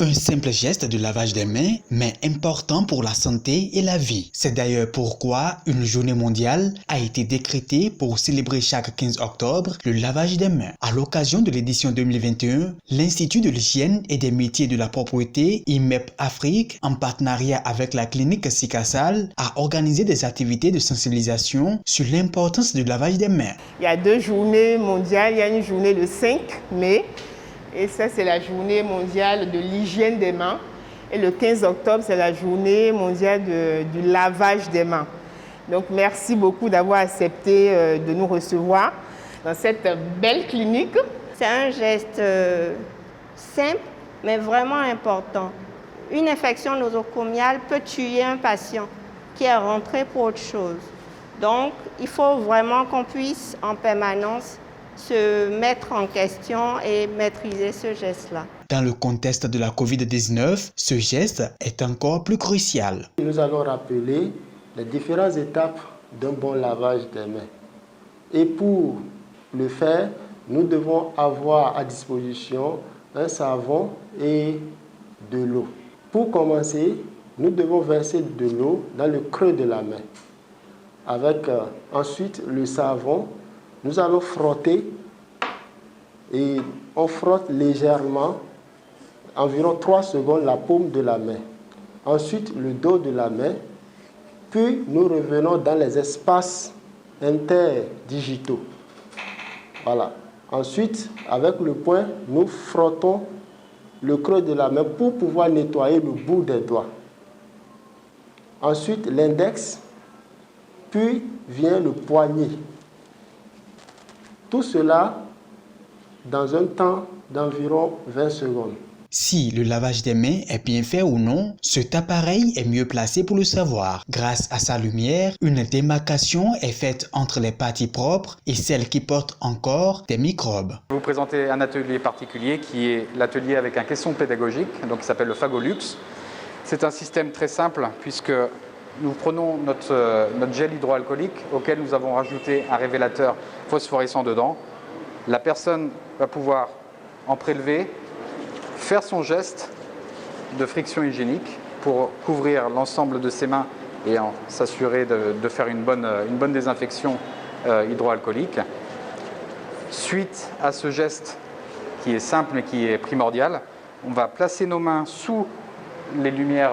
Un simple geste de lavage des mains, mais important pour la santé et la vie. C'est d'ailleurs pourquoi une journée mondiale a été décrétée pour célébrer chaque 15 octobre le lavage des mains. À l'occasion de l'édition 2021, l'Institut de l'hygiène et des métiers de la propreté IMEP Afrique, en partenariat avec la clinique Sikassal, a organisé des activités de sensibilisation sur l'importance du lavage des mains. Il y a 2 journées mondiales, il y a une journée le 5 mai, et ça c'est la journée mondiale de l'hygiène des mains. Et le 15 octobre, c'est la journée mondiale du lavage des mains. Donc merci beaucoup d'avoir accepté de nous recevoir dans cette belle clinique. C'est un geste simple, mais vraiment important. Une infection nosocomiale peut tuer un patient qui est rentré pour autre chose. Donc, il faut vraiment qu'on puisse en permanence se mettre en question et maîtriser ce geste-là. Dans le contexte de la COVID-19, ce geste est encore plus crucial. Nous allons rappeler les différentes étapes d'un bon lavage des mains. Et pour le faire, nous devons avoir à disposition un savon et de l'eau. Pour commencer, nous devons verser de l'eau dans le creux de la main. Avec ensuite le savon, nous allons frotter et on frotte légèrement, environ 3 secondes, la paume de la main. Ensuite, le dos de la main. Puis, nous revenons dans les espaces interdigitaux. Voilà. Ensuite, avec le poing, nous frottons le creux de la main pour pouvoir nettoyer le bout des doigts. Ensuite, l'index, puis vient le poignet. Tout cela dans un temps d'environ 20 secondes. Si le lavage des mains est bien fait ou non, cet appareil est mieux placé pour le savoir. Grâce à sa lumière, une démarcation est faite entre les parties propres et celles qui portent encore des microbes. Je vais vous présenter un atelier particulier qui est l'atelier avec un caisson pédagogique, donc qui s'appelle le Fagolux. C'est un système très simple puisque nous prenons notre gel hydroalcoolique auquel nous avons rajouté un révélateur phosphorescent dedans. La personne va pouvoir en prélever, faire son geste de friction hygiénique pour couvrir l'ensemble de ses mains et s'assurer de faire une bonne désinfection hydroalcoolique. Suite à ce geste qui est simple mais qui est primordial, on va placer nos mains sous les lumières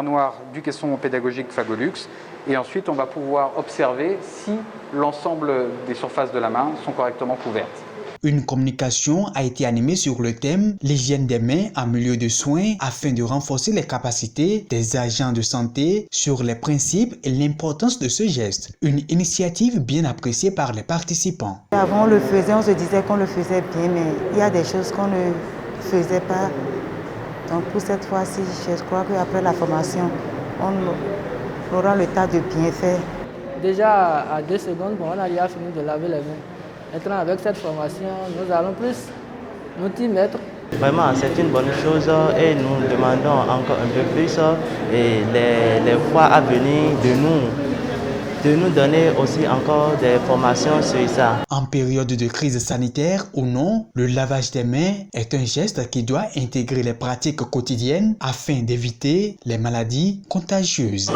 noires du caisson pédagogique Fagolux et ensuite on va pouvoir observer si l'ensemble des surfaces de la main sont correctement couvertes. Une communication a été animée sur le thème « L'hygiène des mains en milieu de soins » afin de renforcer les capacités des agents de santé sur les principes et l'importance de ce geste. Une initiative bien appréciée par les participants. Avant on le faisait, on se disait qu'on le faisait bien, mais il y a des choses qu'on ne faisait pas. Donc pour cette fois-ci, je crois qu'après la formation, on aura le temps de bien faire. Déjà à 2 secondes, on a déjà fini de laver les mains. Maintenant, avec cette formation, nous allons plus nous y mettre. Vraiment, c'est une bonne chose et nous demandons encore un peu plus et les fois à venir de nous donner aussi encore des formations sur ça. En période de crise sanitaire ou non, le lavage des mains est un geste qui doit intégrer les pratiques quotidiennes afin d'éviter les maladies contagieuses.